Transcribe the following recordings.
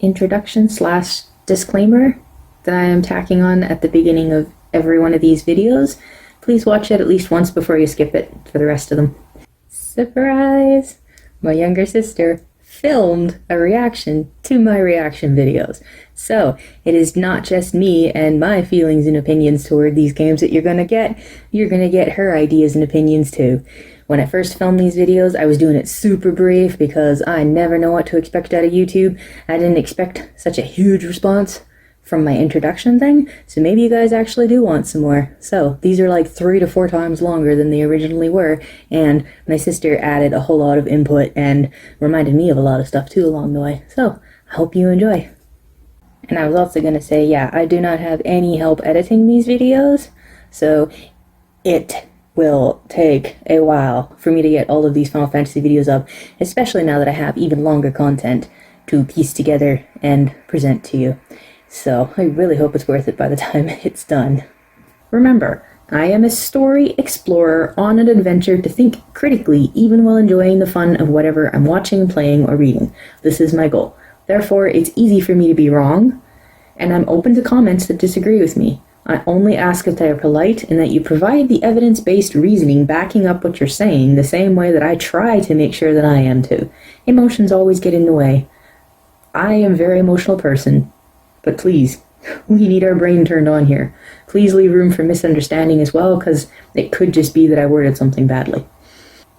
introduction slash disclaimer that I am tacking on at the beginning of every one of these videos. Please watch it at least once before you skip it for the rest of them. Surprise! My younger sister filmed a reaction to my reaction videos. So, it is not just me and my feelings and opinions toward these games that you're gonna get her ideas and opinions too. When I first filmed these videos, I was doing it super brief because I never know what to expect out of YouTube. I didn't expect such a huge response from my introduction thing, so maybe you guys actually do want some more. So, these are like 3 to 4 times longer than they originally were, and my sister added a whole lot of input and reminded me of a lot of stuff too along the way. So, I hope you enjoy. And I was also going to say, yeah, I do not have any help editing these videos, so it will take a while for me to get all of these Final Fantasy videos up, especially now that I have even longer content to piece together and present to you. So I really hope it's worth it by the time it's done. Remember, I am a story explorer on an adventure to think critically even while enjoying the fun of whatever I'm watching, playing, or reading. This is my goal. Therefore, it's easy for me to be wrong, and I'm open to comments that disagree with me. I only ask that they are polite and that you provide the evidence-based reasoning backing up what you're saying the same way that I try to make sure that I am too. Emotions always get in the way. I am a very emotional person, but please, we need our brain turned on here. Please leave room for misunderstanding as well, because it could just be that I worded something badly.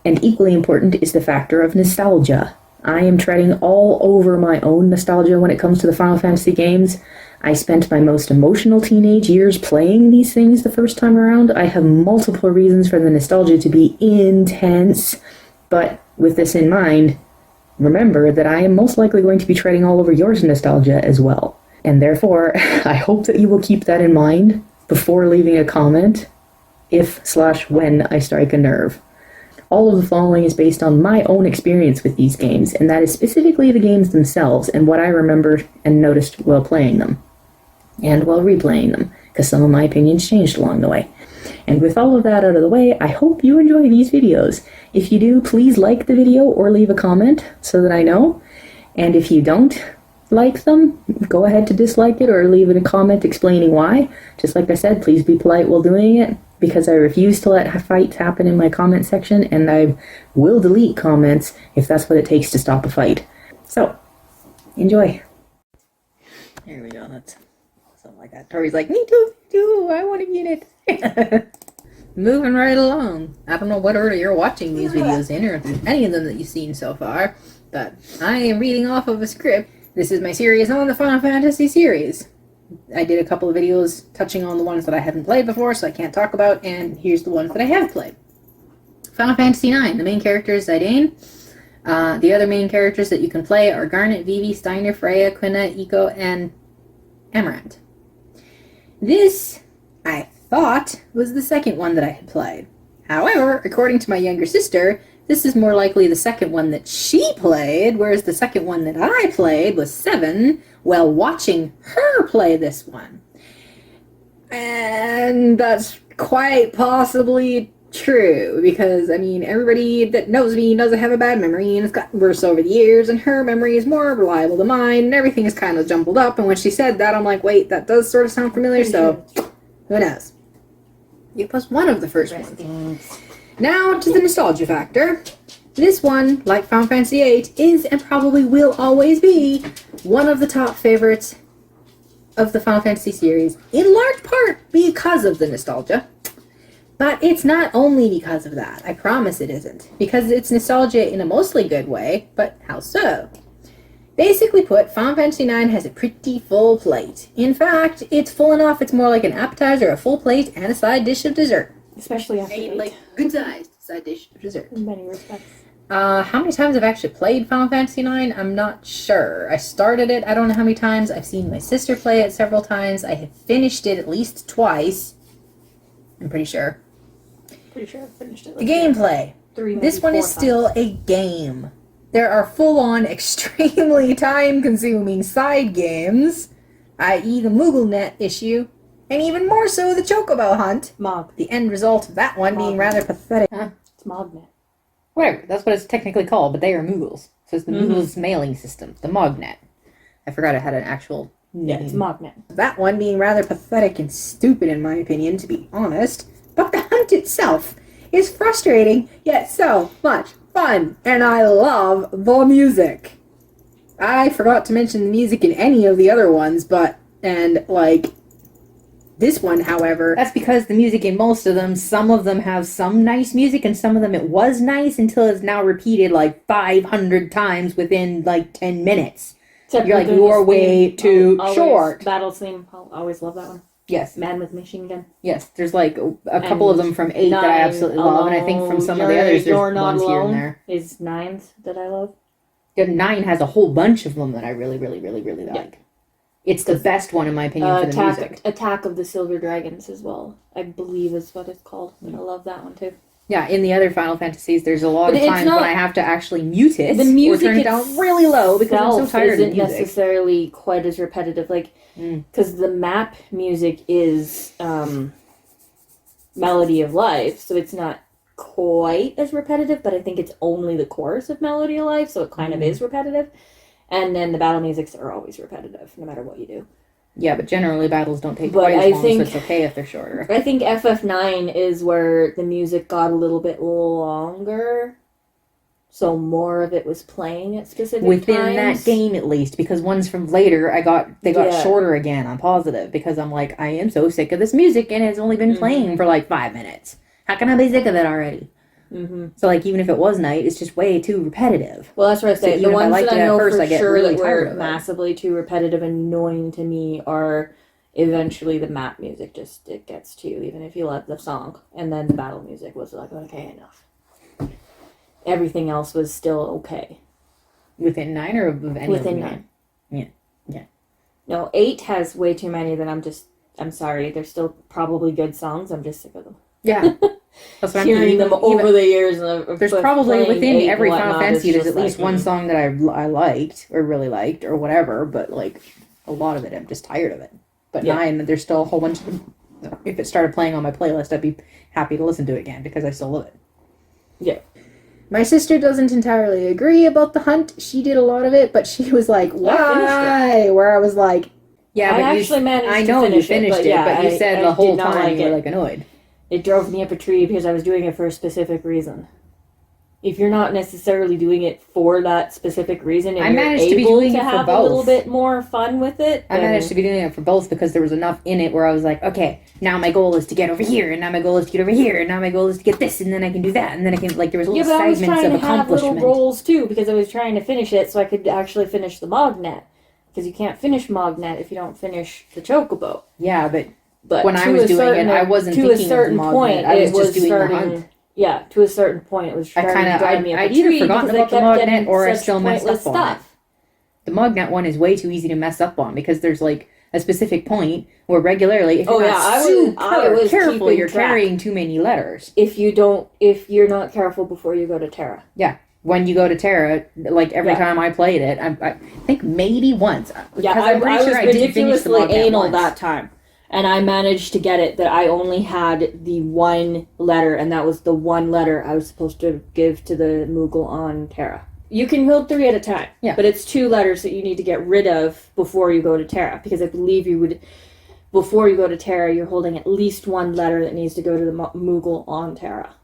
And equally important is the factor of nostalgia. I am treading all over my own nostalgia when it comes to the Final Fantasy games. I spent my most emotional teenage years playing these things the first time around. I have multiple reasons for the nostalgia to be intense, but with this in mind, remember that I am most likely going to be treading all over yours nostalgia as well. And therefore, I hope that you will keep that in mind before leaving a comment if/when I strike a nerve. All of the following is based on my own experience with these games, and that is specifically the games themselves and what I remembered and noticed while playing them, and while replaying them, because some of my opinions changed along the way. And with all of that out of the way, I hope you enjoy these videos. If you do, please like the video or leave a comment so that I know. And if you don't like them, go ahead to dislike it or leave a comment explaining why. Just like I said, please be polite while doing it, because I refuse to let fights happen in my comment section, and I will delete comments if that's what it takes to stop a fight. So, enjoy. There we go, that's something like that. Tori's like, me too, I want to be in it. Moving right along. I don't know what order you're watching these videos in, or if there's any of them that you've seen so far, but I am reading off of a script. This is my series on the Final Fantasy series. I did a couple of videos touching on the ones that I haven't played before, so I can't talk about, and here's the ones that I have played. Final Fantasy IX, the main character is Zidane. The other main characters that you can play are Garnet, Vivi, Steiner, Freya, Quina, Eiko, and Amarant. This, I thought, was the second one that I had played. However, according to my younger sister, this is more likely the second one that she played, whereas the second one that I played was 7, while watching her play this one. And that's quite possibly true, because, I mean, everybody that knows me knows I have a bad memory, and it's gotten worse over the years, and her memory is more reliable than mine, and everything is kind of jumbled up, and when she said that, I'm like, wait, that does sort of sound familiar, so who knows? It was one of the first ones. Now to the nostalgia factor. This one, like Final Fantasy VIII, is and probably will always be one of the top favorites of the Final Fantasy series, in large part because of the nostalgia. But it's not only because of that. I promise it isn't. Because it's nostalgia in a mostly good way, but how so? Basically put, Final Fantasy IX has a pretty full plate. In fact, it's full enough it's more like an appetizer, a full plate, and a side dish of dessert. Especially after like good sized side dish of dessert. in many respects. How many times I've actually played Final Fantasy IX, I'm not sure. I started it, I don't know how many times. I've seen my sister play it several times. I have finished it at least twice. I'm pretty sure. Pretty sure I finished it. The gameplay. This one is still a game. There are full-on, extremely time-consuming side games, i.e. the MoogleNet issue, and even more so the Chocobo Hunt. Mog. The end result of that one being rather pathetic. Huh? It's Mognet. Whatever, that's what it's technically called, but they are Moogles. So it's the Moogles mailing system, the Mognet. I forgot it had an actual Yeah, it's name. Mognet. That one being rather pathetic and stupid in my opinion, to be honest. But the hunt itself is frustrating, yet so much fun. And I love the music. I forgot to mention the music in any of the other ones, this one, however... That's because the music in most of them, some of them have some nice music, and some of them it was nice until it's now repeated like 500 times within like 10 minutes. Except You're like, for the you're way theme. too Always short. Battle theme. I'll always love that one. Yes, Man with Machine Gun. yes. There's like a couple of them from 8 that I 9 absolutely love, and I think from some of the others You're there's Not ones here Alone and there. is 9s that I love. Yeah, 9 has a whole bunch of them that I really, really, really, really like. It's the best one in my opinion for the music. Attack of the Silver Dragons as well, I believe is what it's called. And I love that one too. Yeah, in the other Final Fantasies, there's a lot But of it's times not- when I have to actually mute it The music or turn it down really low because I'm so tired of isn't the music. necessarily quite as repetitive, like because the map music is Melody of Life, so it's not quite as repetitive. But I think it's only the chorus of Melody of Life, so it kind of is repetitive. And then the battle musics are always repetitive, no matter what you do. Yeah, but generally battles don't take But quite I as long, think- so it's okay if they're shorter. I think FF9 is where the music got a little bit longer, so more of it was playing at specific Within times. that game, at least, because ones from later, they got Yeah. shorter again. I'm positive because I'm like, I am so sick of this music, and it's only been playing for like 5 minutes. How can I be sick of it already? Mm-hmm. So like, even if it was night, it's just way too repetitive. Well, that's what I So say. even The if I ones liked that it I at know first, for I get sure really that tired were of it. massively too repetitive and annoying to me are eventually the map music. Just it gets to you, even if you love the song. And then the battle music was like, okay, enough. Everything else was still okay. Within 9 or of any Within of them? 9. Yeah. No, 8 has way too many that I'm sorry. They're still probably good songs. I'm just sick of them. Yeah. That's what I'm Hearing them even- over the years. And There's probably playing within 8 every and Final whatnot, Fantasy, it's there's just at least like, one song that I liked or really liked or whatever, but like a lot of it, I'm just tired of it. But Yeah. 9, there's still a whole bunch of them. If it started playing on my playlist, I'd be happy to listen to it again because I still love it. Yeah. My sister doesn't entirely agree about the hunt. She did a lot of it, but she was like, why? Where I was like, Yeah, I but actually managed I to know you finish it, finished but it, yeah, but you said I the whole did not time like you were it. like annoyed. It drove me up a tree because I was doing it for a specific reason. If you're not necessarily doing it for that specific reason, and I you're managed to be able doing to it for have a little both. bit more fun with it, I managed to be doing it for both because there was enough in it where I was like, okay, now my goal is to get over here, and now my goal is to get over here, and now my goal is to get this, and then I can do that, and then I can, like, there was Yeah, little but I was segments trying of to have little accomplishment. roles too because I was trying to finish it so I could actually finish the Mognet. Because you can't finish Mognet if you don't finish the Chocobo. Yeah, but But when I to was a doing certain- it, I wasn't to thinking a of certain the Mognet. point. I was It just doing starting, the hunt. Yeah, to a certain point, it was starting to drive me up I'd a either tree forgotten because I about the kept Mognet getting or I such still messed pointless up on it. stuff. The Mognet one is way too easy to mess up on because there's like a specific point where regularly, if you're not I super was careful, keeping you're track. carrying too many letters. If you're not careful before you go to Terra. Yeah. When you go to Terra, like every Yeah. time I played it, I think maybe once. Yeah, Because I I'm pretty was sure I did finish the ridiculously Mognet anal once. that time. And I managed to get it that I only had the one letter, and that was the one letter I was supposed to give to the Moogle on Terra. You can build 3 at a time, Yeah. but it's 2 letters that you need to get rid of before you go to Terra, because I believe you would, before you go to Terra, you're holding at least 1 letter that needs to go to the Moogle on Terra.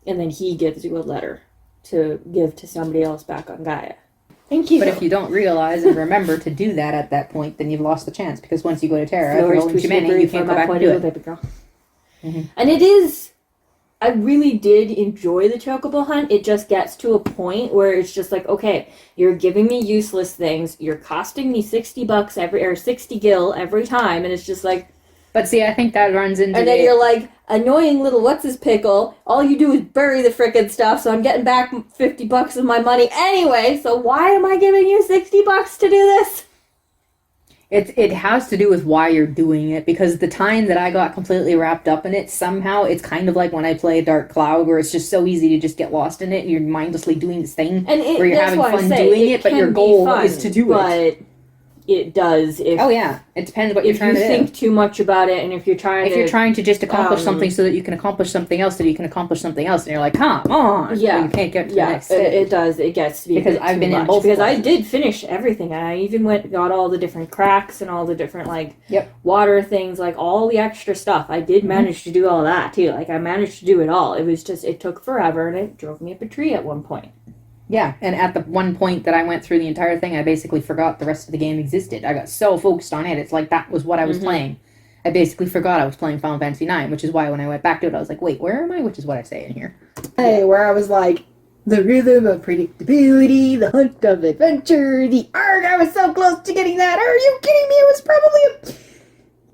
And then he gives you a letter to give to somebody else back on Gaia. Thank you. But if you don't realize and remember to do that at that point, then you've lost the chance. Because once you go to Terra, if you're holding too many, you can't go back and do it. Baby girl. Mhm. And it is, I really did enjoy the Chocobo hunt. It just gets to a point where it's just like, okay, you're giving me useless things. You're costing me $60 or 60 gil every time. And it's just like, But see, I think that runs into and then you're like, annoying little what's his pickle. All you do is bury the frickin' stuff, so I'm getting back $50 of my money anyway. So why am I giving you $60 to do this? It has to do with why you're doing it, because the time that I got completely wrapped up in it, somehow it's kind of like when I play Dark Cloud, where it's just so easy to just get lost in it, and you're mindlessly doing this thing And where you're that's having why I fun say doing it, but can your be goal fun, is to do it. But it does. If Oh yeah, it depends what you're if trying you to think do. too much about it, and if you're trying If you're trying to just accomplish something so that you can accomplish something else, so that you can accomplish something else, and you're like, come on, yeah, well, you can't get to the yeah, next stage. it does. It gets to be Because a bit I've too been in much. both Because I places. did finish everything. I even got all the different cracks and all the different like Yep. water things, like all the extra stuff. I did manage to do all that too. Like I managed to do it all. It was just it took forever, and it drove me up a tree at one point. Yeah, and at the one point that I went through the entire thing, I basically forgot the rest of the game existed. I got so focused on it, it's like that was what I was playing. I basically forgot I was playing Final Fantasy IX, which is why when I went back to it, I was like, wait, where am I? Which is what I say in here. Hey, where I was like, the rhythm of predictability, the hunt of adventure, the arc. I was so close to getting that. Are you kidding me? It was probably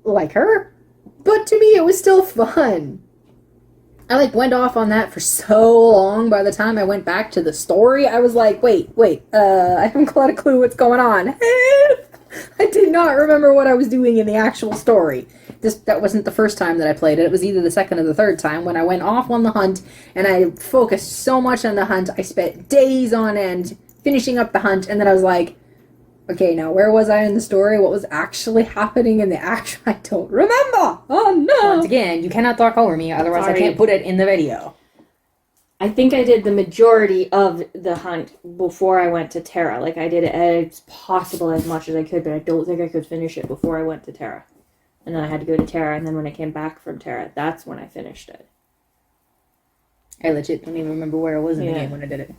like her, but to me, it was still fun. I like went off on that for so long. By the time I went back to the story, I was like, wait, I haven't got a clue what's going on. I did not remember what I was doing in the actual story. That wasn't the first time that I played it. It was either the second or the third time when I went off on the hunt, and I focused so much on the hunt. I spent days on end finishing up the hunt, and then I was like, okay, now where was I in the story? What was actually happening in the action? I don't remember. Oh no! Once again, you cannot talk over me, otherwise Sorry. I can't put it in the video. I think I did the majority of the hunt before I went to Terra. Like I did it as possible as much as I could, but I don't think I could finish it before I went to Terra. And then I had to go to Terra, and then when I came back from Terra, that's when I finished it. I legit don't even remember where I was in the Yeah. game when I did it.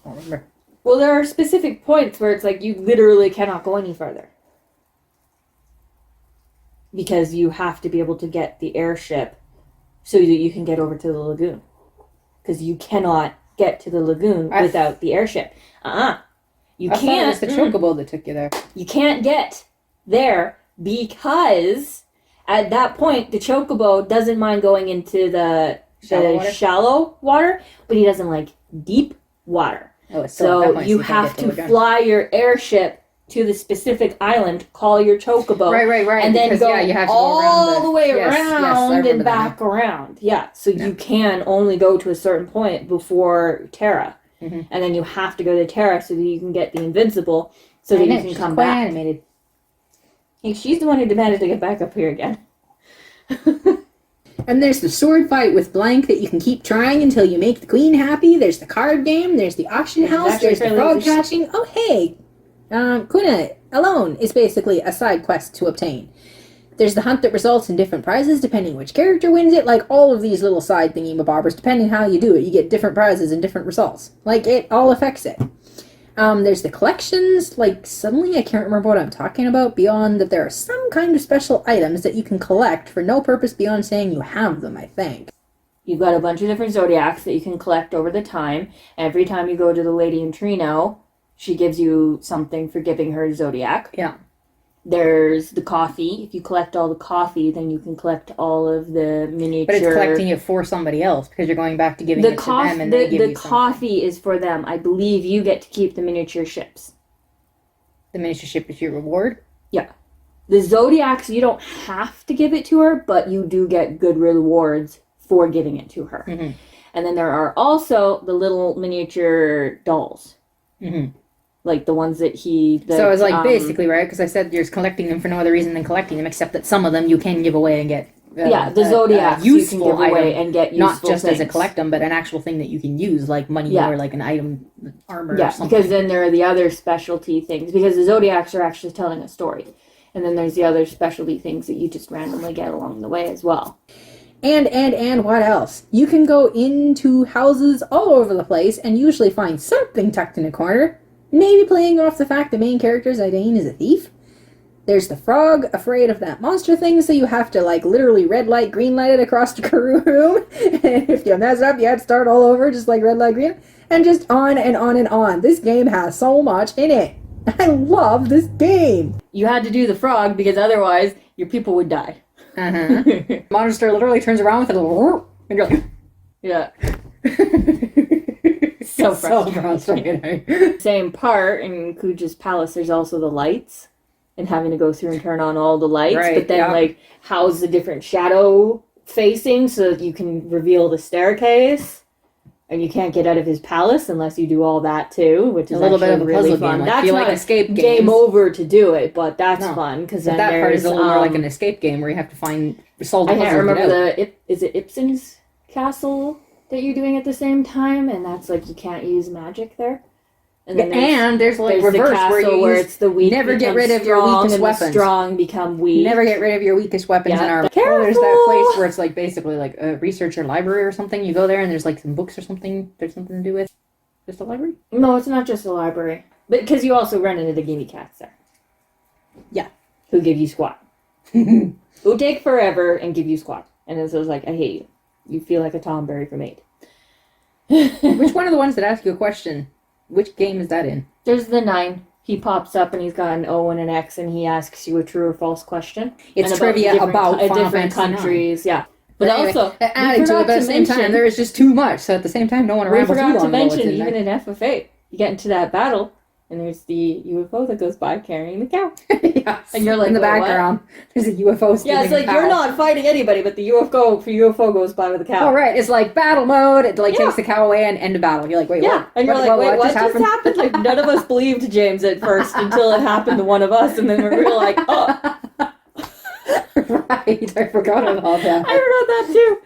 I don't remember. Well, there are specific points where it's like you literally cannot go any further. Because you have to be able to get the airship so that you can get over to the lagoon. Because you cannot get to the lagoon without the airship. You I thought it can't. was the chocobo that took you there. You can't get there because at that point the chocobo doesn't mind going into the shallow water, but he doesn't like deep water. Oh, it's still at that So point, you you can't have get to the lagoon. fly your airship to the specific island, call your chocobo, Right. and then because, go yeah, you have to all go around the way yes, I around remember and that back around. Yeah, so you can only go to a certain point before Terra, and then you have to go to Terra so that you can get the invincible, so that you can come quite back. animated. Hey, she's the one who demanded to get back up here again. And there's the sword fight with Blank that you can keep trying until you make the queen happy. There's the card game. There's the auction house. actually There's the fairly frog interesting. catching. Oh, hey. Kuna alone is basically a side quest to obtain. There's the hunt that results in different prizes depending which character wins it. Like all of these little side thingy-mabobbers, depending how you do it, you get different prizes and different results. Like it all affects it. There's the collections, like suddenly I can't remember what I'm talking about, beyond that there are some kind of special items that you can collect for no purpose beyond saying you have them, I think. You've got a bunch of different zodiacs that you can collect over the time. Every time you go to the lady in Trino, she gives you something for giving her zodiac. Yeah. There's the coffee. If you collect all the coffee, then you can collect all of the miniature. But it's collecting it for somebody else because you're going back to giving it to them and they give the you something. coffee is for them. I believe you get to keep the miniature ships. The miniature ship is your reward. Yeah. The zodiacs, you don't have to give it to her, but you do get good rewards for giving it to her. Mm-hmm. And then there are also the little miniature dolls. Mm-hmm. Like the ones that So it's like basically, right? Because I said you're collecting them for no other reason than collecting them, except that some of them you can give away and get. The zodiacs useful you can give away item, and get useful not just things. as a collect-them, but an actual thing that you can use, like money or like an item, armor or Yeah, something. because then there are the other specialty things. Because the zodiacs are actually telling a story. And then there's the other specialty things that you just randomly get along the way as well. And what else? You can go into houses all over the place and usually find something tucked in a corner. Maybe playing off the fact the main character, Zidane, is a thief. There's the frog, afraid of that monster thing, so you have to, like, literally red light, green light it across the room. And if you mess up, you have to start all over, just like red light, green. And just on and on and on. This game has so much in it. I love this game. You had to do the frog because otherwise your people would die. Uh-huh. Monster literally turns around with a little whoop, and you're like, Yeah. So frustrating. Same part in Kuja's palace, there's also the lights. And having to go through and turn on all the lights. Right, but then, like, how's the different shadow facing so that you can reveal the staircase? And you can't get out of his palace unless you do all that too, which is a little bit of a really puzzle fun. game. Like, That's feel not like escape games. game over to do it, but that's No. fun because But then that part is a little more like an there's, escape game where you have to solve I puzzles. can't remember and get out. is it Ibsen's castle that you're doing at the same time, and that's like you can't use magic there. And there's like there's reverse the castle where you it's the weak never get become rid of your strong weakest and weapons. The strong become weak. Never get rid of your weakest weapons Yeah. in armor. Careful! There's that place where it's like basically like a research or library or something. You go there and there's like some books or something. There's something to do with just a library. No, it's not just a library, but because you also run into the guinea cats there. Yeah. Who give you squat. Who take forever and give you squat. And it's like, I hate you. You feel like a Tom Berry from 8. Which one of the ones that ask you a question? Which game is that in? There's the 9. He pops up and he's got an O and an X and he asks you a true or false question. It's and trivia about Final different Fantasy countries. Yeah. But anyway, also, adding to it, but at the same time, there is just too much. So at the same time, no one we rambles too forgot long. to about what's mention, in there. even in FFA, you get into that battle and there's the UFO that goes by carrying the cow. Yes. And you're like, in the "Wait, what?" background, there's a UFO. Yeah, it's like stealing a you're cow. not fighting anybody, but the UFO goes by with the cow. Oh right, it's like battle mode. It like Yeah. takes the cow away and end of battle. You're like, wait, Yeah, what? and you're What- like, wait, what just happened? happened? Like, none of us believed James at first until it happened to one of us, and then we were like, oh. Right, I forgot about that. I wrote that too.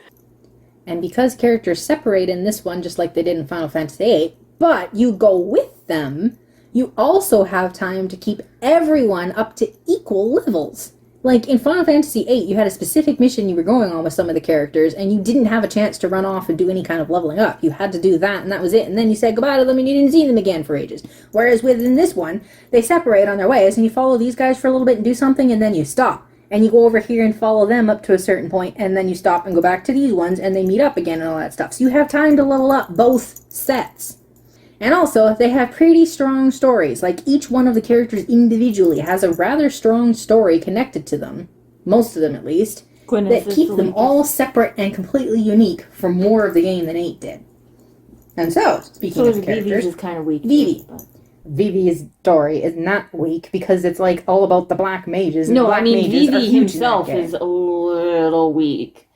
And because characters separate in this one, just like they did in Final Fantasy VIII, but you go with them, you also have time to keep everyone up to equal levels. Like in Final Fantasy VIII, you had a specific mission you were going on with some of the characters, and you didn't have a chance to run off and do any kind of leveling up. You had to do that, and that was it. And then you said goodbye to them, and you didn't see them again for ages. Whereas within this one, they separate on their ways, and you follow these guys for a little bit and do something, and then you stop. And you go over here and follow them up to a certain point, and then you stop and go back to these ones, and they meet up again and all that stuff. So you have time to level up both sets. And also, they have pretty strong stories. Like, each one of the characters individually has a rather strong story connected to them. Most of them, at least. That keep them all separate and completely unique from more of the game than 8 did. And so, speaking of characters, is kind of weak. Vivi. But... Vivi's story is not weak because it's like all about the black mages. And No, black I mean, mages are Vivi huge in that himself game. is a little weak.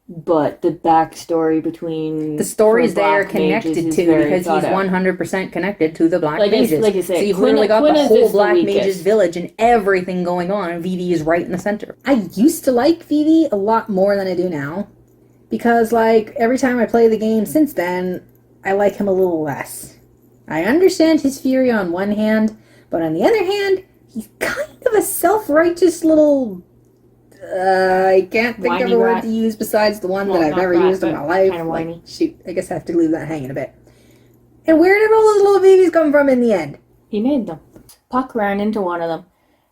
But the backstory between The stories for they are black mages connected is to very because he's thought out. 100% connected to the black Like mages. I say, so you've Quinn- literally got Quinn the is whole just the black weakest. mages village and everything going on, and Vivi is right in the center. I used to like Vivi a lot more than I do now because, like, every time I play the game since then, I like him a little less. I understand his fury on one hand, but on the other hand, he's kind of a self-righteous little... I can't think of Whiny a word rat. to use besides the one Well, that I've not never rat, used in but my life. kinda Like, whiny. shoot, I guess I have to leave that hanging a bit. And where did all those little babies come from in the end? He made them. Puck ran into one of them.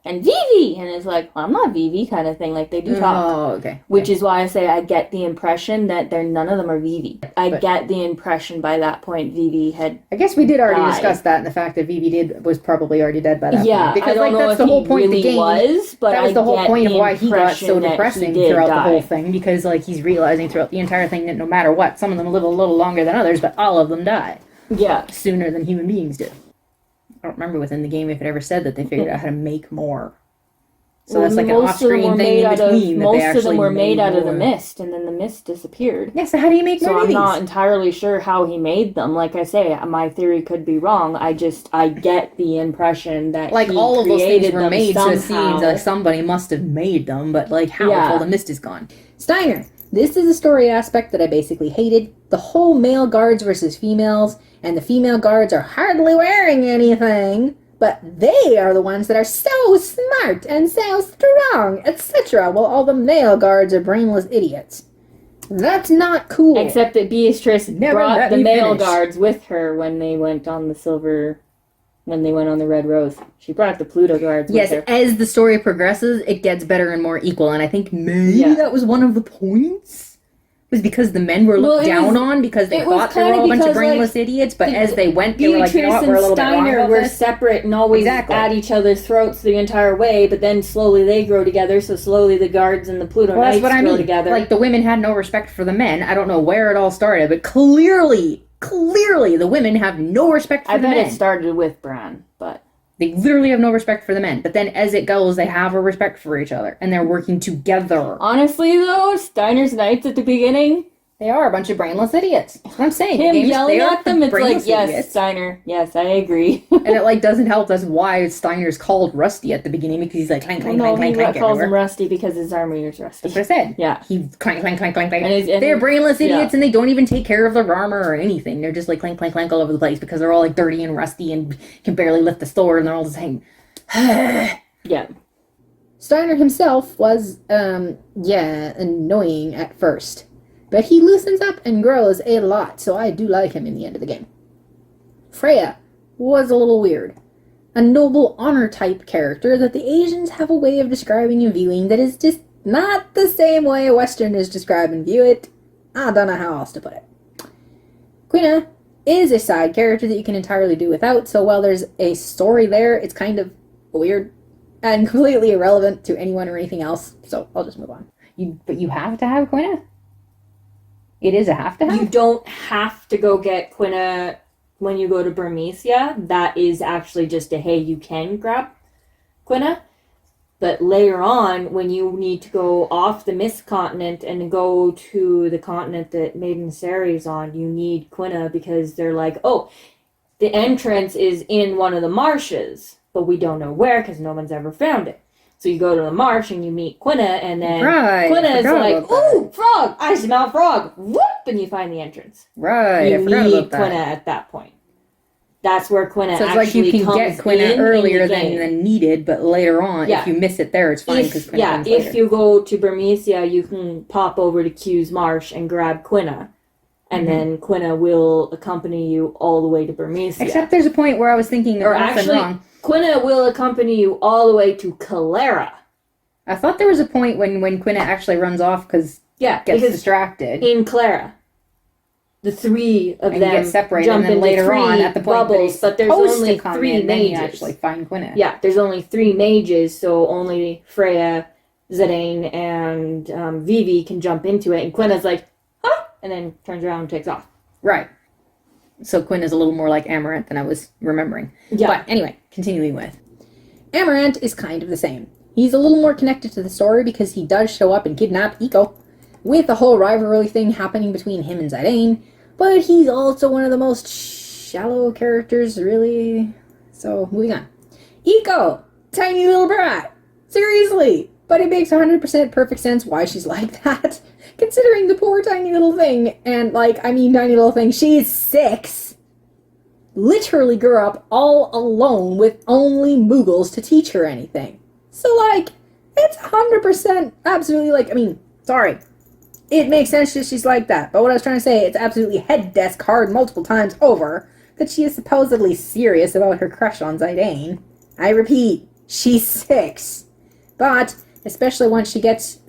And Vivi! And it's like, well, I'm not Vivi kind of thing. Like, they do talk. Oh, okay. Which is why I say I get the impression that none of them are Vivi. I But- get the impression by that point Vivi had... I guess we did already died. discuss that, and the fact that Vivi was probably already dead by that Yeah, point. Because I don't like know that's if the whole he point really of the game. was, but That was I the whole get point of the why he got impression so that he depressing did throughout the die. whole thing, because like he's realizing throughout the entire thing that no matter what, some of them live a little longer than others, but all of them die Yeah. sooner than human beings do. I don't remember within the game if it ever said that they figured out how to make more. So that's like an off-screen thing in between that they Most of actually them were made out of the more. mist, and then the mist disappeared. Yeah, so how do you make So more I'm Vivis? not entirely sure how he made them. Like I say, my theory could be wrong. I get the impression that Like he all of those things created were them made, so it somehow. seems like somebody must have made them, but like how Yeah. if all the mist is gone? Steiner, this is a story aspect that I basically hated. The whole male guards versus females, and the female guards are hardly wearing anything, but they are the ones that are so smart and so strong, etc., while all the male guards are brainless idiots. That's not cool. Except that Beatrice Never brought let the me male finish. guards with her when they went on when they went on the Red Rose. She brought the Pluto guards Yes, with her. as the story progresses, it gets better and more equal, and I think maybe Yeah. that was one of the points. Was because the men were looked Well, it down was- on because they it was thought they were kinda all a bunch of because, brainless idiots, but as they went, they were like, you know Beatrice what, we're a and little bit wrong Steiner about were this. separate and always Exactly. at each other's throats the entire way, but then slowly they grow together, so slowly the guards and the Pluto Well, that's Knights what I grow mean. together. Like, the women had no respect for the men. I don't know where it all started, but clearly, the women have no respect for I the bet men. it started with Bran, but... They literally have no respect for the men. But then as it goes, they have a respect for each other, and they're working together. Honestly, though, Steiner's Knights at the beginning, They are a bunch of brainless idiots. That's what I'm saying. The Him games, yelling they are at them, it's like, brainless yes, idiots. Steiner. Yes, I agree. And it like doesn't help us why Steiner's called Rusty at the beginning because he's like clank, clank, No, clank, he clank, clank calls everywhere. him Rusty because his armor is rusty. That's what I said. Yeah. He clank, clank, clank, clank, clank. And They're brainless idiots and they don't even take care of their armor or anything. They're just like clank, clank, clank all over the place because they're all like dirty and rusty and can barely lift the sword and they're all just saying, Yeah. Steiner himself was, annoying at first. But he loosens up and grows a lot, so I do like him in the end of the game. Freya was a little weird. A noble honor type character that the Asians have a way of describing and viewing that is just not the same way Westerners describe and view it. I don't know how else to put it. Quina is a side character that you can entirely do without, so while there's a story there, it's kind of weird and completely irrelevant to anyone or anything else, so I'll just move on. But you have to have Quina? It is a have to have? You don't have to go get Quina when you go to Burmecia. That is actually just a, hey, you can grab Quina. But later on, when you need to go off the Mist continent and go to the continent that Maiden Sari's on, you need Quina because they're like, oh, the entrance is in one of the marshes, but we don't know where because no one's ever found it. So you go to the marsh and you meet Quina, and then Quina is like, ooh, frog! I smell frog! Whoop! And you find the entrance. Right, You I forgot need about that. Quina at that point. That's where Quina So it's actually like you can comes get Quina in earlier the game. than needed, but later on, Yeah. if you miss it there, it's fine because Quina comes later. If you go to Burmecia, you can pop over to Q's Marsh and grab Quina. And then Quina will accompany you all the way to Burmecia. Except there's a point where I was thinking or nothing actually, wrong. Quina will accompany you all the way to Calera. I thought there was a point when Quina actually runs off because gets distracted. In Clara, the three of and them get separated, jump and then into later three on at the point bubbles, that but there's only three then you mages. actually find Quina. Yeah, there's only three mages, so only Freya, Zidane, and Vivi can jump into it, and Quina's like, huh? And then turns around and takes off. Right. So Quinn is a little more like Amaranth than I was remembering. Yeah. But anyway, continuing with. Amaranth is kind of the same. He's a little more connected to the story because he does show up and kidnap Eiko, with the whole rivalry thing happening between him and Zidane, but he's also one of the most shallow characters, really. So, moving on. Eiko! Tiny little brat! Seriously! But it makes 100% perfect sense why she's like that, considering the poor tiny little thing, and tiny little thing, she's 6! Literally grew up all alone with only Moogles to teach her anything. So, it's 100% absolutely, sorry. It makes sense that she's like that. But what I was trying to say, it's absolutely head desk hard multiple times over that she is supposedly serious about her crush on Zidane. I repeat, she's 6. But, especially once she lets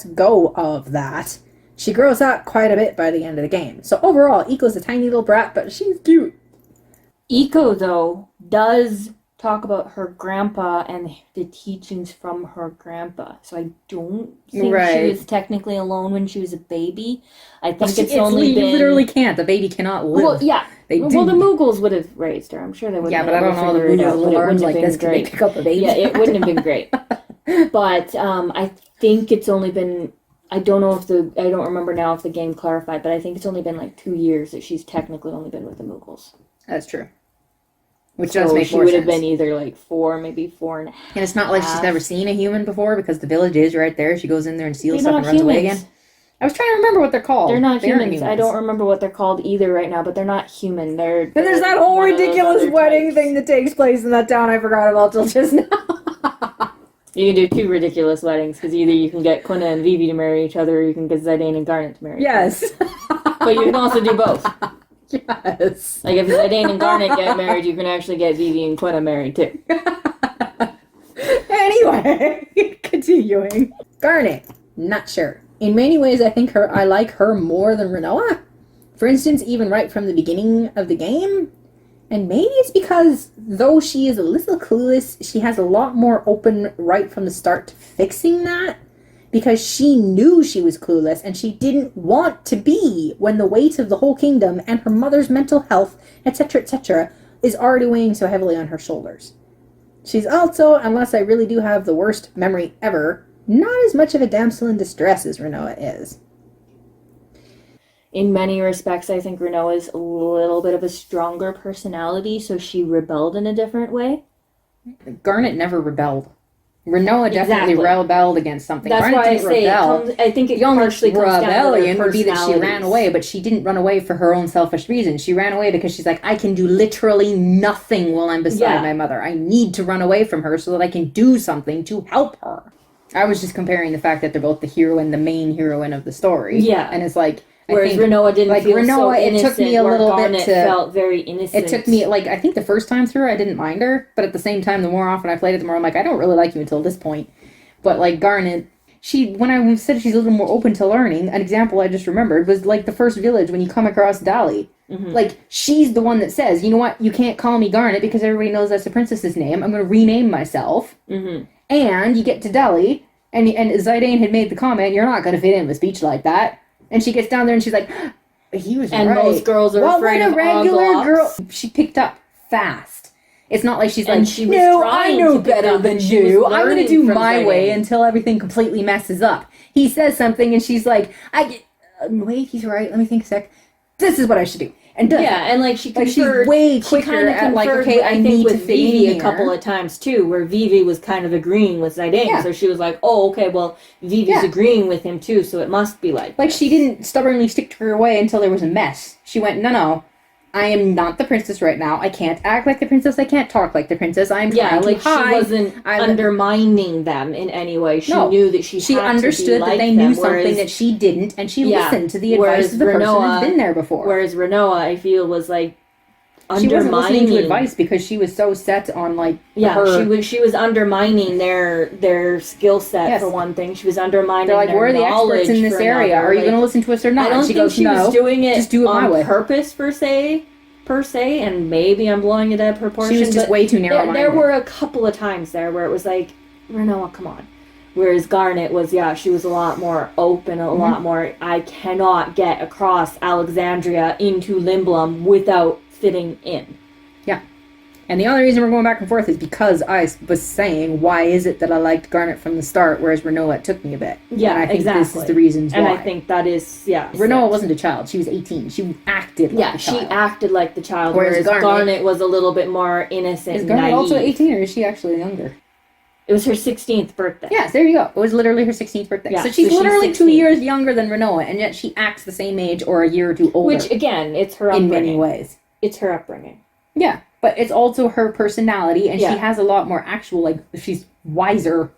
go of that, she grows up quite a bit by the end of the game. So overall, Eiko's a tiny little brat, but she's cute. Eiko, though, does talk about her grandpa and the teachings from her grandpa. So I don't think she was technically alone when she was a baby. I think You literally can't. The baby cannot live. Well, yeah. The Moogles would have raised her. I'm sure they would. Yeah, but I don't know the Moogles with arms like this can pick up a baby. Yeah, it wouldn't have been great. But I think it's only been. I don't remember now if the game clarified, but I think it's only been 2 years that she's technically only been with the Moogles. That's true. Which does make more sense. She would have been either 4, maybe 4.5. And it's not like she's never seen a human before because the village is right there. She goes in there and steals stuff and runs away again. I was trying to remember what they're called. They're not humans. I don't remember what they're called either right now, but they're not human. Then there's that whole ridiculous wedding thing that takes place in that town I forgot about till just now. You can do 2 ridiculous weddings because either you can get Quina and Vivi to marry each other or you can get Zidane and Garnet to marry each other. But you can also do both. Yes. If Zidane and Garnet get married, you can actually get Vivi and Quina married too. Anyway, continuing. Garnet, not sure. In many ways, I like her more than Rinoa. For instance, even right from the beginning of the game. And maybe it's because, though she is a little clueless, she has a lot more open right from the start to fixing that. Because she knew she was clueless and she didn't want to be when the weight of the whole kingdom and her mother's mental health, etc., is already weighing so heavily on her shoulders. She's also, unless I really do have the worst memory ever, not as much of a damsel in distress as Rinoa is. in many respects, I think Renault is a little bit of a stronger personality, so she rebelled in a different way. Garnet never rebelled. Renault definitely rebelled against something. That's Garnet why I didn't say rebel. I think it The only partially comes down to their rebellion would be that she ran personalities. away, but she didn't run away for her own selfish reasons. She ran away because she's like, I can do literally nothing while I'm beside my mother. I need to run away from her so that I can do something to help her. I was just comparing the fact that they're both the hero and the main heroine of the story. Yeah. And it's like, Whereas Renault didn't feel so innocent, it took me a little Garnet bit to... felt very innocent. It took me, like, I think the first time through, I didn't mind her. But at the same time, the more often I played it, the more I'm like, I don't really like you until this point. But, like, Garnet, when I said she's a little more open to learning, an example I just remembered was, like, the first village when you come across Dali. Mm-hmm. Like, she's the one that says, you know what, you can't call me Garnet because everybody knows that's the princess's name. I'm going to rename myself. Mm-hmm. And you get to Dali, and Zidane had made the comment, you're not going to fit in with speech like that. And she gets down there and she's like... He was and right. most girls are afraid of regular girl. She picked up fast. It's not like she's and like, she was no, I know better than you. I'm going to do my way Zidane. until everything completely messes up. He says something and she's like, wait, he's right. Let me think a sec. This is what I should do. And does and like she conferred, she's way quicker at like, okay, I need to fit Vivi in a couple of times too, where Vivi was kind of agreeing with Zidane. Yeah. So she was like, oh, okay, well, Vivi's agreeing with him too, so it must be like this. She didn't stubbornly stick to her way until there was a mess. She went, no, I am not the princess right now. I can't act like the princess. I can't talk like the princess. I'm trying to hide. She wasn't undermining them in any way. She knew that she understood that they knew something that she didn't, and she listened to the advice of the person who's been there before. Whereas Renault, I feel, was like she wasn't listening to advice because she was so set on like she was undermining their skill set for one thing. She was undermining. They're like, their we're the experts in this area. Are you going to listen to us or not? I don't think she was doing it just do it my way. On purpose per se, and maybe I'm blowing it out of proportion. She was just way too narrow-minded. There were a couple of times there where it was like, Renault, come on. Whereas Garnet was, she was a lot more open, a lot more, I cannot get across Alexandria into Limblum without fitting in. Yeah. And the only reason we're going back and forth is because I was saying, why is it that I liked Garnet from the start, whereas Renault, it took me a bit. Yeah, and I think exactly. this is the reasons why. And I think that is, Renault wasn't a child. She was 18. She acted like a child. She acted like the child, whereas Garnet was a little bit more innocent. Is Garnet also 18, or is she actually younger? It was her 16th birthday. Yes, there you go. It was literally her 16th birthday. Yeah, so she's literally 2 years younger than Renault, and yet she acts the same age or a year or two older. Which, again, it's her upbringing. In many ways. It's her upbringing. Yeah, but it's also her personality, and she has a lot more actual, like, she's wiser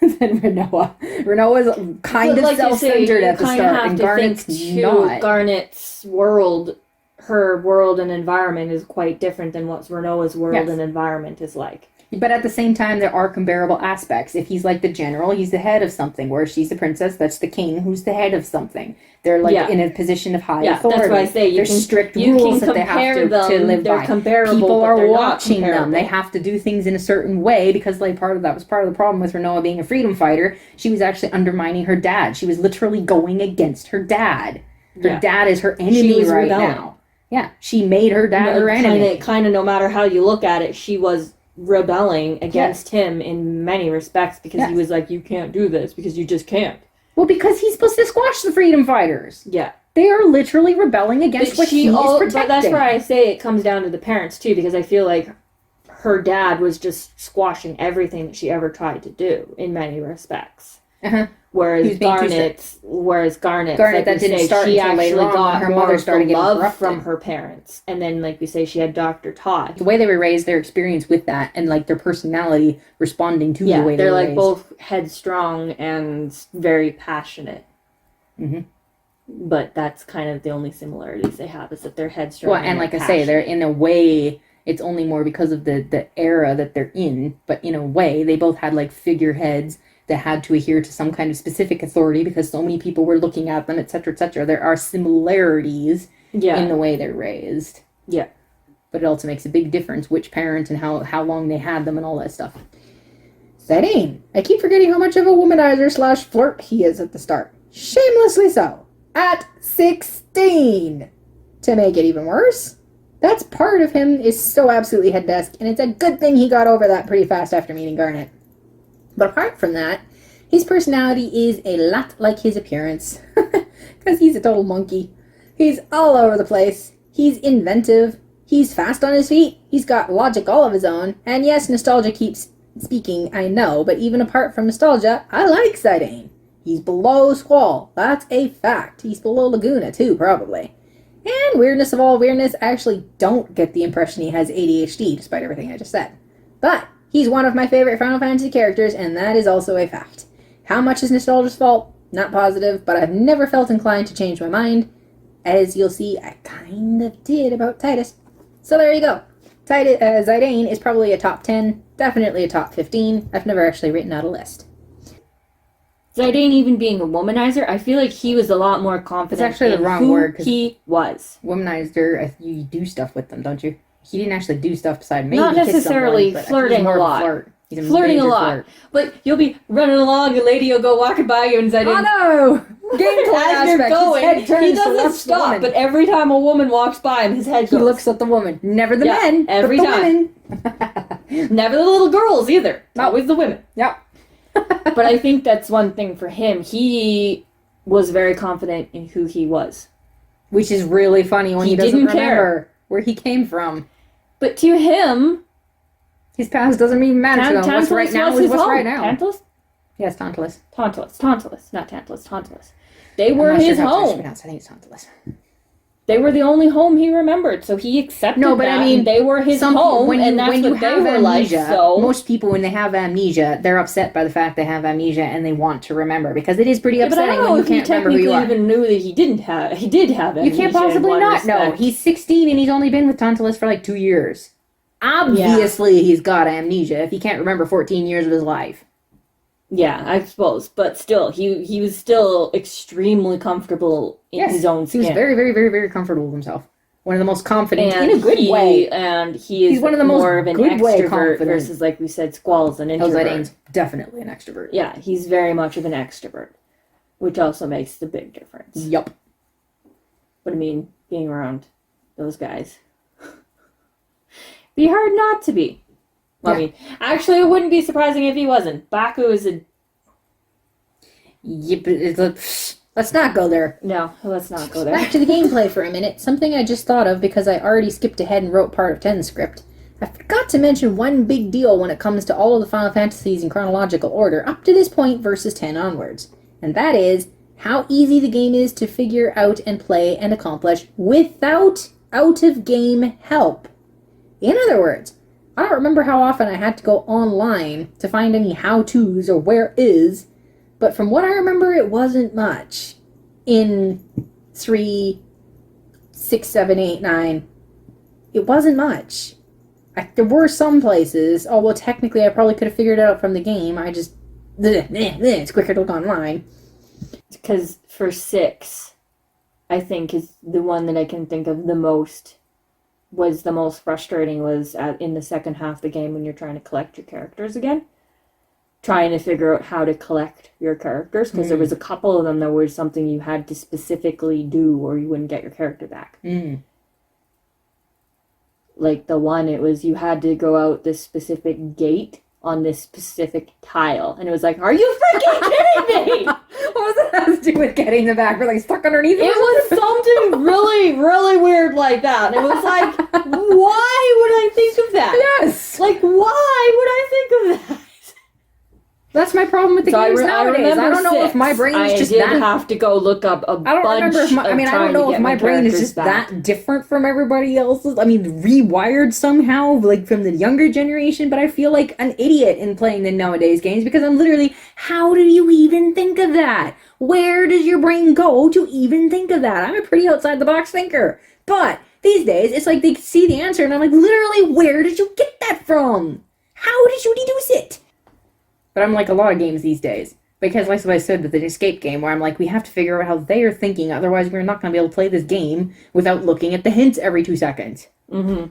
than Renault. Renault is kind of self-centered at the start, and Garnet's not. Garnet's world, her world and environment is quite different than what Renault's world and environment is like. But at the same time, there are comparable aspects. If he's like the general, he's the head of something. Whereas she's the princess, that's the king who's the head of something. They're like in a position of high authority. That's why I say there's strict rules that they have to live they're by. Comparable, People are they're watching them. They have to do things in a certain way because like that was part of the problem with Renault being a freedom fighter. She was actually undermining her dad. She was literally going against her dad. Her dad is her enemy right now. Yeah, she made her dad her enemy. Kind of, no matter how you look at it, she was rebelling against him in many respects because he was like, you can't do this because you just can't. Well, because he's supposed to squash the freedom fighters. Yeah. They are literally rebelling against what he is protecting. But that's where I say it comes down to the parents too, because I feel like her dad was just squashing everything that she ever tried to do in many respects. Uh-huh. Whereas Garnet, that didn't start until later on. Her mother started getting love from her parents, and then, like we say, she had Dr. Todd. The way they were raised, their experience with that, and like their personality responding to the way they were raised. They're like both headstrong and very passionate. Mm-hmm. But that's kind of the only similarities they have is that they're headstrong. Well, and like I say, they're in a way. It's only more because of the era that they're in, but in a way, they both had like figureheads that had to adhere to some kind of specific authority because so many people were looking at them, etc., etc. There are similarities in the way they're raised. Yeah. But it also makes a big difference which parent and how long they had them and all that stuff. Zidane. I keep forgetting how much of a womanizer / flirt he is at the start. Shamelessly so. At 16. To make it even worse, that's part of him is so absolutely head desk, and it's a good thing he got over that pretty fast after meeting Garnet. But apart from that, his personality is a lot like his appearance. Because he's a total monkey. He's all over the place. He's inventive. He's fast on his feet. He's got logic all of his own. And yes, nostalgia keeps speaking, I know, but even apart from nostalgia, I like Zidane. He's below Squall. That's a fact. He's below Laguna, too, probably. And weirdness of all weirdness, I actually don't get the impression he has ADHD, despite everything I just said. But he's one of my favorite Final Fantasy characters, and that is also a fact. How much is nostalgia's fault? Not positive, but I've never felt inclined to change my mind. As you'll see, I kind of did about Tidus. So there you go. Zidane is probably a top 10, definitely a top 15. I've never actually written out a list. Zidane even being a womanizer, I feel like he was a lot more confident. It's actually the wrong who word. He was. Womanizer, you do stuff with them, don't you? He didn't actually do stuff beside me. Not necessarily flirting a lot. He's a Flirting a major lot. flirt. But you'll be running along, a lady will go walking by you, and Zidane... Oh no! Gameplay As you're aspect. going, His head turns he to doesn't watch the stop, woman. but every time a woman walks by him, his head He goes. looks at the woman. Never the Yeah, men, every but the time. women. Never the little girls, either. No. Always the women. Yep. But I think that's one thing for him. He was very confident in who he was. Which is really funny when He he doesn't didn't remember care. where he came from. But to him, His past doesn't even matter to him. What's Tantalus right now was is his what's home. right now. Tantalus? Yes, Tantalus. Tantalus. Not Tantalus. Tantalus. They I'm were not his sure how it's home. pronounced. I think it's Tantalus. They were the only home he remembered, so he accepted No, but that, I mean, and they were his Some home, when you, and that's when you what they have were amnesia, like, so... most people, when they have amnesia, they're upset by the fact they have amnesia and they want to remember, because it is pretty Yeah, but I upsetting don't know when you if he can't remember who technically you are. even knew that he did have amnesia. You can't in possibly one not know. respect. He's 16 and he's only been with Tantalus for like 2 years. Obviously, he's got amnesia if he can't remember 14 years of his life. Yeah, I suppose, but still, he was still extremely comfortable in his own skin. He was very, very, very, very comfortable with himself. One of the most confident, and in a good way. And he's He's one of the most more of an good way extrovert confident. versus, like we said, Squall's an introvert. Zidane's definitely an extrovert. Yeah, he's very much of an extrovert, which also makes the big difference. Yup. But I mean, being around those guys, be hard not to be. Well, Yeah. I mean, actually, it wouldn't be surprising if he wasn't. Baku is a... Yep, let's not go there. No, let's not go there. Back to the gameplay for a minute. Something I just thought of because I already skipped ahead and wrote part of 10's script. I forgot to mention one big deal when it comes to all of the Final Fantasies in chronological order up to this point versus 10 onwards. And that is how easy the game is to figure out and play and accomplish without out-of-game help. In other words, I don't remember how often I had to go online to find any how-tos or where is, but from what I remember, it wasn't much. In 3, 6, 7, 8, 9, it wasn't much. There were some places, although technically I probably could have figured it out from the game. I just, it's quicker to look online. Because for 6, I think is the one that I can think of the most, was the most frustrating, was in the second half of the game when you're trying to collect your characters again. Trying to figure out how to collect your characters, because there was a couple of them that were something you had to specifically do or you wouldn't get your character back. Like the one, it was you had to go out this specific gate on this specific tile, and it was like, are you freaking kidding me? What was that have to do with getting them back? We're like stuck underneath It was something really, really weird like that. And it was like, why would I think of that? Yes! Like, why would I think of that? That's my problem with the So games nowadays. I don't know if my brain is just I that. did have to go look up a I don't bunch remember if my, I mean, I don't know if my brain is just that different from everybody else's. I mean, rewired somehow, like from the younger generation, but I feel like an idiot in playing the nowadays games because I'm literally, how do you even think of that? Where does your brain go to even think of that? I'm a pretty outside the box thinker. But these days, it's like they see the answer and I'm like, literally, where did you get that from? How did you deduce it? But I'm like a lot of games these days. Because like I said with the escape game, where I'm like, we have to figure out how they are thinking, otherwise we're not going to be able to play this game without looking at the hints every 2 seconds. But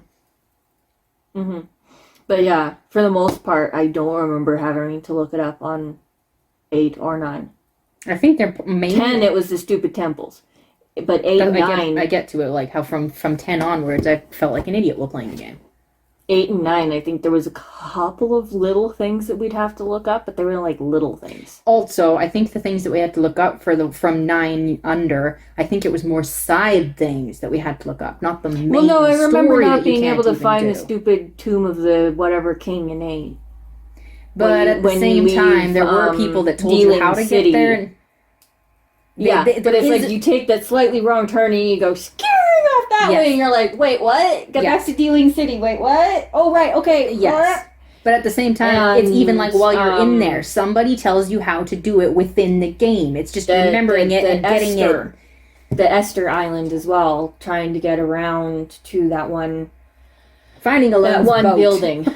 yeah, for the most part, I don't remember having to look it up on 8 or 9. I think they're mainly... 10, it was the stupid temples. But 8, 9... I get to it, like how from 10 onwards, I felt like an idiot while playing the game. 8 and 9, I think there was a couple of little things that we'd have to look up, but they were like little things. Also, I think the things that we had to look up for the from 9 under, I think it was more side things that we had to look up, not the main. Well, no, I remember story not that you being can't able to even find do. the stupid tomb of the whatever king in 8. But at the same time, there were people that told you how to get there. And but it's like you take that slightly wrong turn and you go skiing off that way, and you're like, wait, what? Get back to Dealing City. Wait, what? Oh, right, okay. Yes. But at the same time, it's even like while you're in there, somebody tells you how to do it within the game. It's just remembering it and getting it. The Esther Island as well, trying to get around to that one. Finding Alone's boat. Building.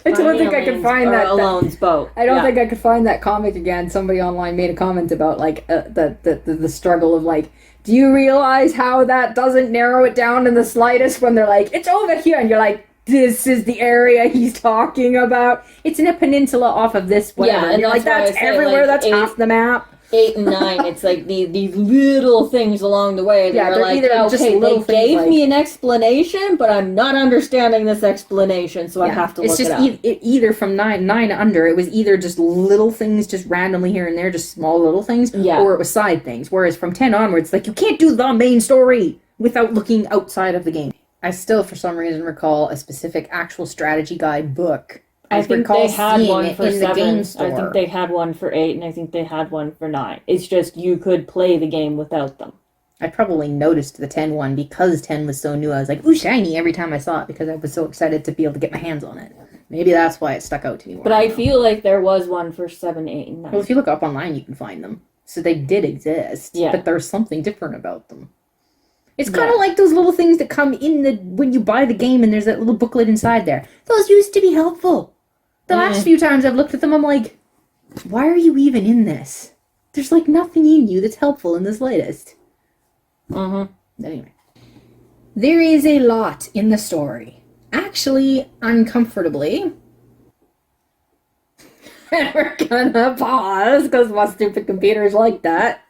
I don't think I could find that. Alone's boat. I don't think I could find that comic again. Somebody online made a comment about like the struggle of like, do you realize how that doesn't narrow it down in the slightest when they're like, it's over here, and you're like, this is the area he's talking about. It's in a peninsula off of this whatever. And you're like, that's everywhere. Like, that's half the map. 8 and 9, it's like these little things along the way. They're like, either just okay, little they gave things me an explanation, but I'm not understanding this explanation, so I have to look it up. It's just either from 9 under, it was either just little things just randomly here and there, just small little things, or it was side things. Whereas from 10 onwards, like, you can't do the main story without looking outside of the game. I still, for some reason, recall a specific actual strategy guide book. I think they had one for 7. I think they had one for 8, and I think they had one for 9. It's just you could play the game without them. I probably noticed the 10 one because 10 was so new. I was like, ooh, shiny, every time I saw it because I was so excited to be able to get my hands on it. Maybe that's why it stuck out to me more. But I feel like there was one for 7, 8, and 9. Well, if you look up online, you can find them. So they did exist, yeah. But there's something different about them. It's kind of like those little things that come in when you buy the game and there's that little booklet inside there. Those used to be helpful. The last few times I've looked at them, I'm like, why are you even in this? There's like nothing in you that's helpful in this latest. Anyway. There is a lot in the story. Actually, uncomfortably. And we're gonna pause because my stupid computer's like that.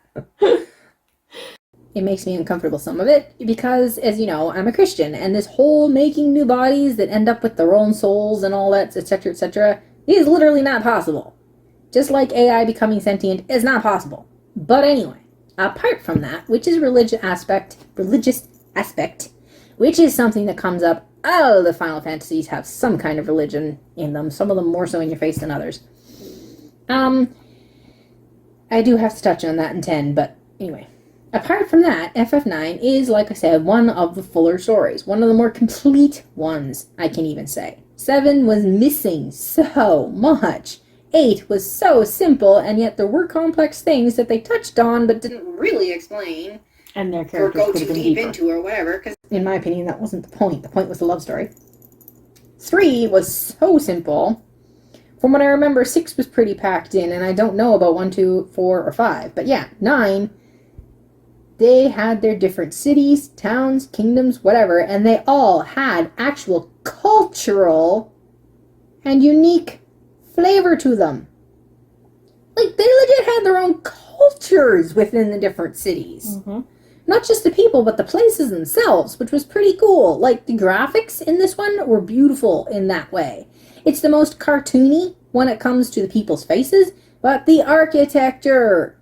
It makes me uncomfortable, some of it, because, as you know, I'm a Christian, and this whole making new bodies that end up with their own souls and all that, etc., is literally not possible. Just like AI becoming sentient is not possible. But anyway, apart from that, which is religious aspect, which is something that comes up, all the Final Fantasies have some kind of religion in them, some of them more so in your face than others. I do have to touch on that in 10, but anyway. Apart from that, FF9 is, like I said, one of the fuller stories. One of the more complete ones, I can even say. 7 was missing so much. 8 was so simple, and yet there were complex things that they touched on but didn't really explain. And their characters could have been deeper. Into or whatever, because in my opinion, that wasn't the point. The point was the love story. 3 was so simple. From what I remember, 6 was pretty packed in, and I don't know about 1, 2, 4, or 5. But yeah, 9... they had their different cities, towns, kingdoms, whatever, and they all had actual cultural and unique flavor to them. Like, they legit had their own cultures within the different cities. Not just the people, but the places themselves, which was pretty cool. Like, the graphics in this one were beautiful in that way. It's the most cartoony when it comes to the people's faces, but the architecture...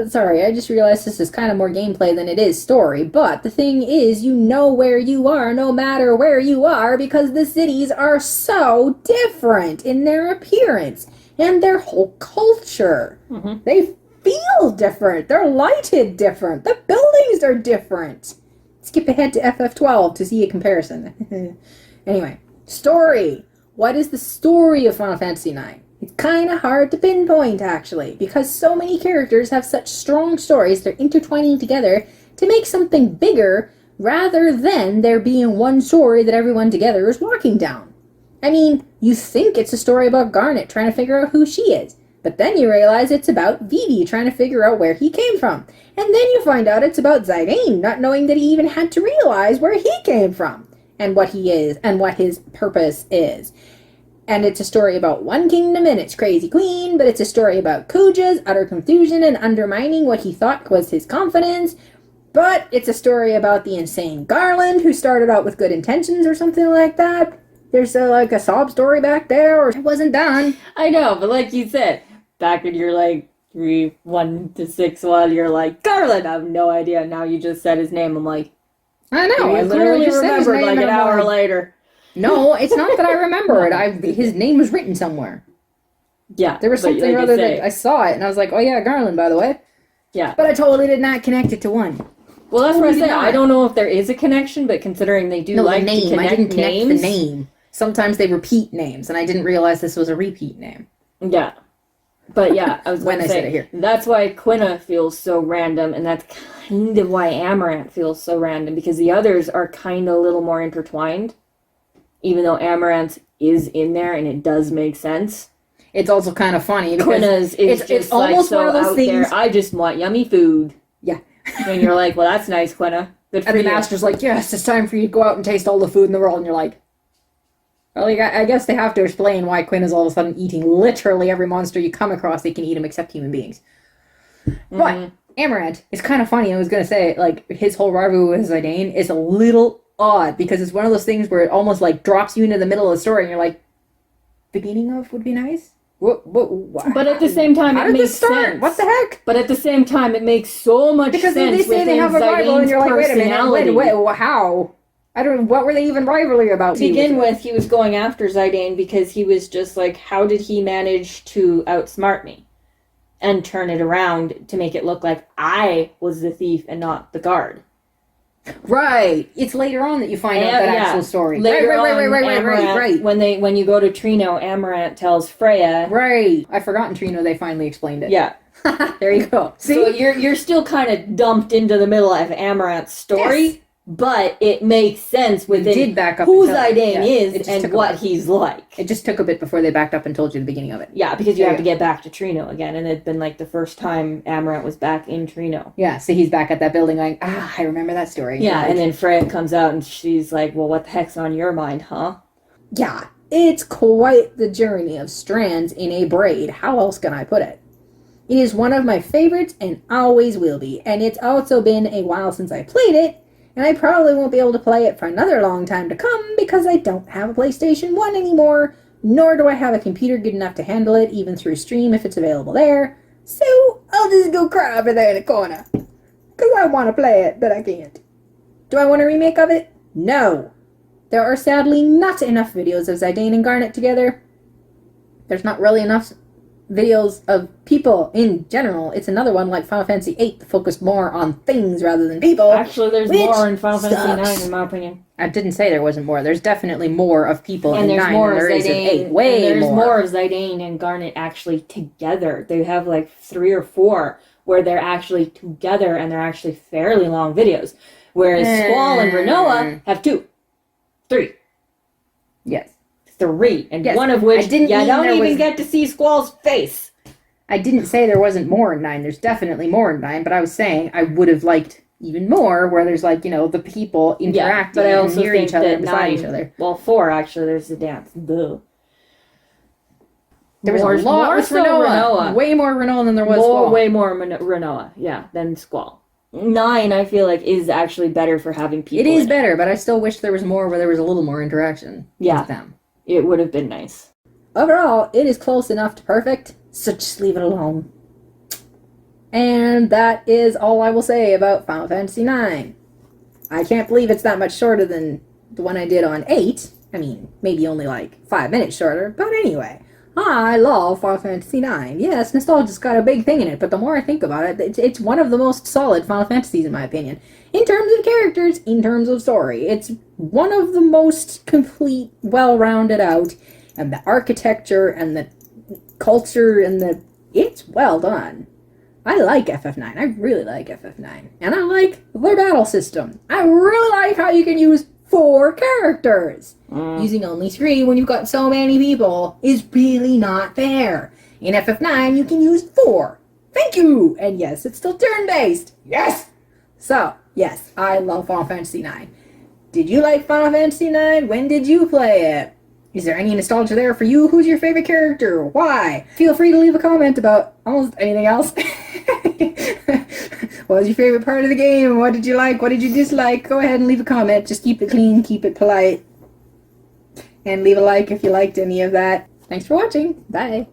Sorry, I just realized this is kind of more gameplay than it is story, but the thing is, you know where you are no matter where you are because the cities are so different in their appearance and their whole culture. They feel different. They're lighted different. The buildings are different. Skip ahead to FF12 to see a comparison. Anyway, story. What is the story of Final Fantasy IX? It's kind of hard to pinpoint, actually, because so many characters have such strong stories, they're intertwining together to make something bigger, rather than there being one story that everyone together is walking down. I mean, you think it's a story about Garnet trying to figure out who she is, but then you realize it's about Vivi trying to figure out where he came from, and then you find out it's about Zidane not knowing that he even had to realize where he came from, and what he is, and what his purpose is. And it's a story about one kingdom and its crazy queen, but it's a story about Kuja's utter confusion and undermining what he thought was his confidence. But it's a story about the insane Garland who started out with good intentions or something like that. There's like a sob story back there, or it wasn't done. I know, but like you said, back when you're like 1 to 6 1, you're like, Garland, I have no idea. Now you just said his name. I'm like, I know, I you literally clearly just said his remembered name like and an I'm hour like, later. No, it's not that I remember it. His name was written somewhere. Yeah. There was but something like or you other say, that I saw it, and I was like, oh yeah, Garland, by the way. Yeah. But I totally did not connect it to one. Well, that's what I Totally say. not. I don't know if there is a connection, but considering they do No, like the name. to connect I didn't connect names. the name. Sometimes they repeat names, and I didn't realize this was a repeat name. Yeah. But yeah, I was When going I to say, said it here. that's why Quina feels so random, and that's kind of why Amaranth feels so random, because the others are kind of a little more intertwined, even though Amaranth is in there, and it does make sense. It's also kind of funny because Quina's is it's just almost like so one of those out things. there. I just want yummy food. Yeah. And you're like, well, that's nice, Quina. Good for And the you. master's like, yes, it's time for you to go out and taste all the food in the world. And you're like, well, I guess they have to explain why Quinn is all of a sudden eating literally every monster you come across. They can eat them except human beings. But Amaranth is kind of funny. I was going to say, like, his whole rivalry with Zidane is a little odd because it's one of those things where it almost, like, drops you into the middle of the story and you're like, beginning of would be nice? What, But at the same time, how it did makes this start? sense. What the heck? But at the same time, it makes so much Because sense they say they within have a rival and Zidane's you're like, wait a minute, personality. wait, how? I don't. What were they even rivalry about? To begin with, he was going after Zidane because he was just like, how did he manage to outsmart me? And turn it around to make it look like I was the thief and not the guard. Right. It's later on that you find out that actual story. Later Right. When you go to Trino, Amaranth tells Freya. Right. I've forgotten Trino. They finally explained it. Yeah. There you go. See? So you're still kind of dumped into the middle of Amaranth's story. Yes. But it makes sense within did back up who and tell it. Zidane Yeah, it is just and took a what bit. he's like. It just took a bit before they backed up and told you the beginning of it. Yeah, because you There have you to get back to Trino again, and it'd been like the first time Amaranth was back in Trino. Yeah. So he's back at that building going, I remember that story. Yeah, Like, and then Freya comes out and she's like, well, what the heck's on your mind, huh? yeah. It's quite the journey of Strands in a Braid. How else can I put it? It is one of my favorites and always will be. And it's also been a while since I played it. And I probably won't be able to play it for another long time to come because I don't have a PlayStation 1 anymore, nor do I have a computer good enough to handle it, even through Stream if it's available there. So I'll just go cry over there in the corner. Because I want to play it, but I can't. Do I want a remake of it? No. There are sadly not enough videos of Zidane and Garnet together. There's not really enough videos of people in general. It's another one like Final Fantasy VIII that focused more on things rather than people. Actually, there's which more in Final Fantasy sucks. IX, in my opinion. I didn't say there wasn't more. There's definitely more of people And in there's 9 more than of there is in Zidane. 8. Way and there's more. more of Zidane and Garnet actually together. They have like 3 or 4 where they're actually together and they're actually fairly long videos. Whereas Squall and Renoa have 2, 3, Yes. 3, and Yes. one of which I didn't you mean don't there even was- get to see Squall's face. I didn't say there wasn't more in 9. There's definitely more in 9, but I was saying I would have liked even more where there's like, you know, the people interacting but I and also near think each other that and beside 9, each other. well, 4 actually. There's the dance. Duh. There was more, a lot more with so Renoa. Way more Renoa than there was Squall. Way more Renoa, yeah, than Squall. 9, I feel like, is actually better for having people. It is in better, but I still wish there was more where there was a little more interaction Yeah. with them. It would have been nice. Overall, it is close enough to perfect, so just leave it alone. And that is all I will say about Final Fantasy IX. I can't believe it's that much shorter than the one I did on 8. I mean, maybe only like 5 minutes shorter, but anyway. I love Final Fantasy IX. Yes, nostalgia's got a big thing in it, but the more I think about it, it's one of the most solid Final Fantasies in my opinion. In terms of characters, in terms of story. It's one of the most complete, well-rounded out, and the architecture and the culture and it's well done. I like FF9. I really like FF9. And I like their battle system. I really like how you can use 4 characters. Using only 3 when you've got so many people is really not fair. In FF9, you can use 4. Thank you! And yes, it's still turn-based. Yes! So, yes, I love Final Fantasy IX. Did you like Final Fantasy IX? When did you play it? Is there any nostalgia there for you? Who's your favorite character? Why? Feel free to leave a comment about almost anything else. What was your favorite part of the game? What did you like? What did you dislike? Go ahead and leave a comment. Just keep it clean, keep it polite. And leave a like if you liked any of that. Thanks for watching. Bye.